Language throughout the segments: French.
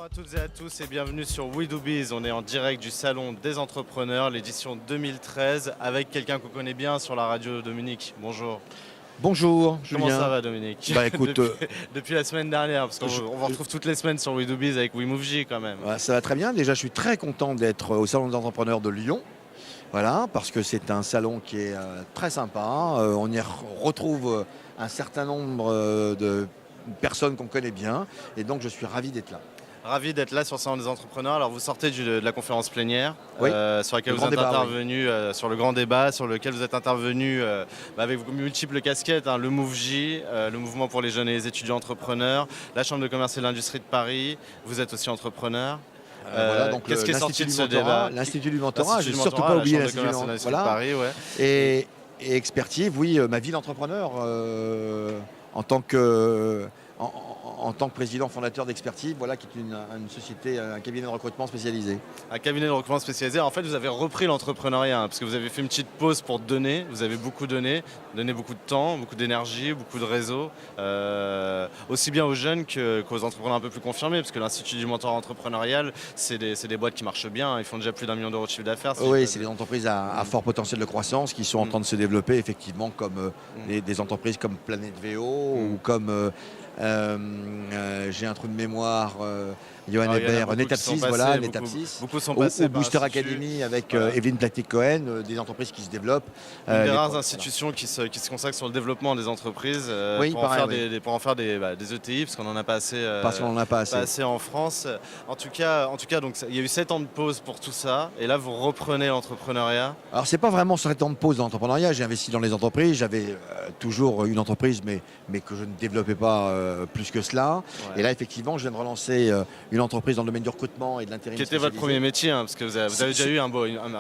à toutes et à tous et bienvenue sur We Do Biz. On est en direct du Salon des Entrepreneurs, l'édition 2013, avec quelqu'un qu'on connaît bien sur la radio, Dominique. Bonjour. Bonjour, Comment Julien. ça va, Dominique? Bah écoute, depuis la semaine dernière, parce qu'on vous retrouve toutes les semaines sur We Do Biz avec WeMoveJ quand même. ça va très bien. Déjà, je suis très content d'être au Salon des Entrepreneurs de Lyon. Voilà, parce que c'est un salon qui est très sympa. On y retrouve un certain nombre de personnes qu'on connaît bien. Et donc, je suis ravi d'être là. Ravi d'être là sur le Salon des Entrepreneurs. Alors vous sortez de la conférence plénière Oui. sur laquelle Le vous êtes grand débat, intervenu, sur le grand débat, sur lequel vous êtes intervenu avec vos multiples casquettes, hein, le MoveJ, le mouvement pour les jeunes et les étudiants entrepreneurs, la Chambre de commerce et de l'industrie de Paris. Vous êtes aussi entrepreneur. Voilà, donc qu'est-ce qui est sorti de ce l'Institut du débat? L'Institut du mentorat, je L'Institut n'ai du surtout mentorat, pas oublié la Chambre de l'Institut commerce et du de l'industrie mentorat. de Paris, ouais. Et Expertise, oui, ma vie d'entrepreneur en tant que président fondateur d'Expertise, voilà, qui est une société, un cabinet de recrutement spécialisé. Un cabinet de recrutement spécialisé. En fait, vous avez repris l'entrepreneuriat, hein, parce que vous avez fait une petite pause pour donner. Vous avez beaucoup donné beaucoup de temps, beaucoup d'énergie, beaucoup de réseau, aussi bien aux jeunes qu'aux entrepreneurs un peu plus confirmés, parce que l'Institut du mentorat entrepreneurial, c'est des boîtes qui marchent bien. Hein, ils font déjà plus d'1 million d'euros de chiffre d'affaires. Oui, c'est des entreprises à fort potentiel de croissance qui sont en train de se développer, effectivement, comme des entreprises comme Planète VO ou comme... j'ai un trou de mémoire, Johan Hébert, Netapsis, voilà, Netapsis. Beaucoup sont passés au Booster Academy avec Evelyne Platic-Cohen, des entreprises qui se développent. Une des rares institutions qui se consacrent sur le développement des entreprises pour en faire des ETI, parce qu'on n'en a pas assez, en France. En tout cas, donc, il y a eu 7 ans de pause pour tout ça, et là vous reprenez l'entrepreneuriat. Alors c'est pas vraiment 7 ans de pause dans l'entrepreneuriat, j'ai investi dans les entreprises, j'avais toujours une entreprise mais que je ne développais pas plus que cela. Ouais. Et là effectivement je viens de relancer une entreprise dans le domaine du recrutement et de l'intérim. Qui était votre premier métier, hein, parce que vous avez déjà eu un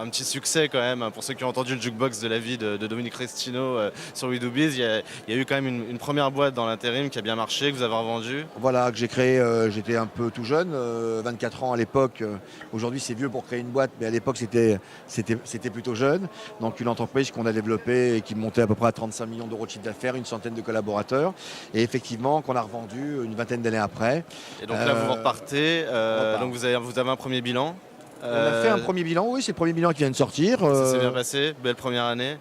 petit succès quand même, hein, pour ceux qui ont entendu le jukebox de la vie de Dominique Restino sur We Do Biz, il y a eu quand même une première boîte dans l'intérim qui a bien marché, que vous avez revendue. Voilà, que j'ai créé, j'étais un peu tout jeune, 24 ans à l'époque. Aujourd'hui c'est vieux pour créer une boîte, mais à l'époque c'était plutôt jeune. Donc une entreprise qu'on a développée et qui montait à peu près à 35 millions d'euros de chiffre d'affaires, une centaine de collaborateurs. Et effectivement qu'on a revendu une vingtaine d'années après. Et donc là vous repartez, donc vous avez un premier bilan. On a fait un premier bilan, oui, c'est le premier bilan qui vient de sortir. Ça s'est bien passé, belle première année.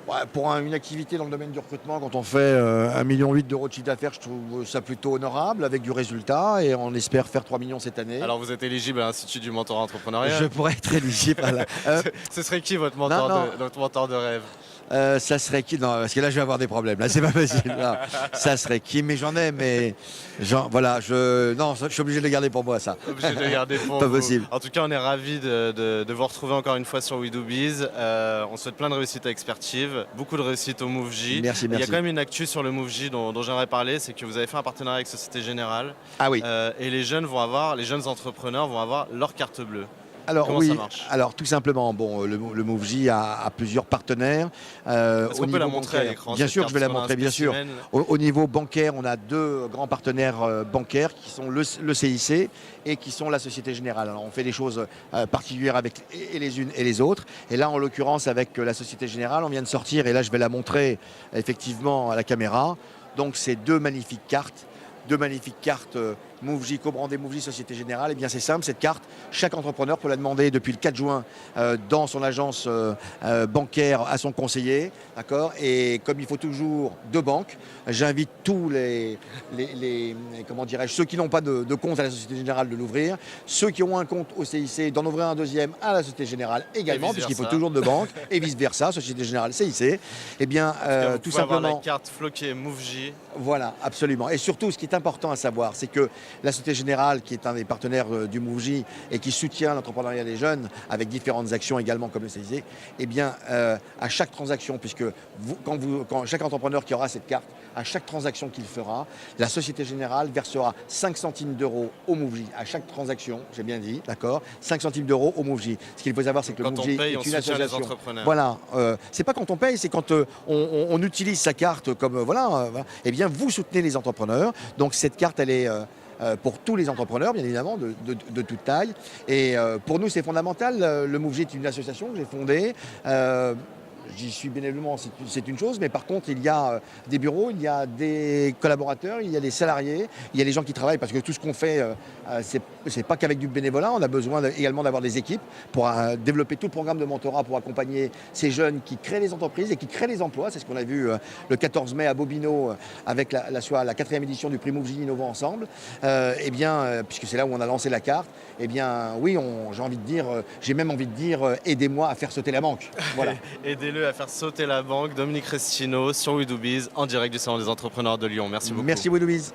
Ouais, pour une activité dans le domaine du recrutement, quand on fait 1,8 million d'euros de chiffre d'affaires, je trouve ça plutôt honorable, avec du résultat, et on espère faire 3 millions cette année. Alors vous êtes éligible à l'Institut du mentorat entrepreneurial? Je pourrais être éligible à la... Ce serait qui votre mentor de rêve? Ça serait qui? Non, parce que là je vais avoir des problèmes, là c'est pas possible. Là. Ça serait qui? Mais j'en ai, mais voilà, je suis obligé de le garder pour moi, ça. Obligé de le garder pour pas vous. Possible. En tout cas, on est ravis de vous retrouver encore une fois sur We Do Biz. On souhaite plein de réussite à Expertise, beaucoup de réussite au MoveJ. Merci. Il y a quand même une actu sur le MoveJ dont j'aimerais parler, c'est que vous avez fait un partenariat avec Société Générale. Ah oui. Et les jeunes entrepreneurs vont avoir leur carte bleue. Alors comment oui, ça marche? Alors tout simplement, le MoveJ a plusieurs partenaires. Est-ce qu'on peut la montrer à l'écran? Bien sûr que je vais la montrer, bien sûr. Au niveau bancaire, on a 2 grands partenaires bancaires qui sont le CIC et qui sont la Société Générale. Alors on fait des choses particulières avec et les unes et les autres. Et là, en l'occurrence, avec la Société Générale, on vient de sortir, et là je vais la montrer effectivement à la caméra. Donc c'est 2 magnifiques cartes. 2 magnifiques cartes MoveJ, co-brandé MoveJ Société Générale. Et bien c'est simple, cette carte, chaque entrepreneur peut la demander depuis le 4 juin dans son agence bancaire à son conseiller, d'accord. Et comme il faut toujours 2 banques, j'invite tous comment dirais-je, ceux qui n'ont pas de compte à la Société Générale de l'ouvrir, ceux qui ont un compte au CIC d'en ouvrir un deuxième à la Société Générale également, puisqu'il faut toujours 2 banques, et vice versa, Société Générale CIC. Et bien tout simplement. Avoir la carte floquée MoveJ. Voilà, absolument. Et surtout, ce qui est important à savoir, c'est que la Société Générale, qui est un des partenaires du MoveJ et qui soutient l'entrepreneuriat des jeunes avec différentes actions également comme le CIC, eh bien, à chaque transaction, puisque quand chaque entrepreneur qui aura cette carte, à chaque transaction qu'il fera, la Société Générale versera 5 centimes d'euros au MoveJ. À chaque transaction, j'ai bien dit, d'accord, 5 centimes d'euros au MoveJ. Ce qu'il faut savoir, c'est que le MoveJ est une association. Voilà, c'est pas quand on paye, c'est quand on utilise sa carte comme eh bien, vous soutenez les entrepreneurs. Donc cette carte, elle est pour tous les entrepreneurs, bien évidemment, de toute taille. Et pour nous, c'est fondamental. Le MoveJ est une association que j'ai fondée. j'y suis bénévolement, c'est une chose, mais par contre, il y a des bureaux, il y a des collaborateurs, il y a des salariés, il y a des gens qui travaillent, parce que tout ce qu'on fait, c'est pas qu'avec du bénévolat, on a besoin également d'avoir des équipes pour développer tout le programme de mentorat pour accompagner ces jeunes qui créent les entreprises et qui créent les emplois. C'est ce qu'on a vu le 14 mai à Bobino avec la 4e édition du prix Mouv'J Innovant Ensemble. Puisque c'est là où on a lancé la carte, oui, j'ai même envie de dire, aidez-moi à faire sauter la banque. Voilà. Aidez-le à faire sauter la banque. Dominique Restino sur WeDoBiz en direct du Salon des entrepreneurs de Lyon. Merci beaucoup. Merci WeDoBiz.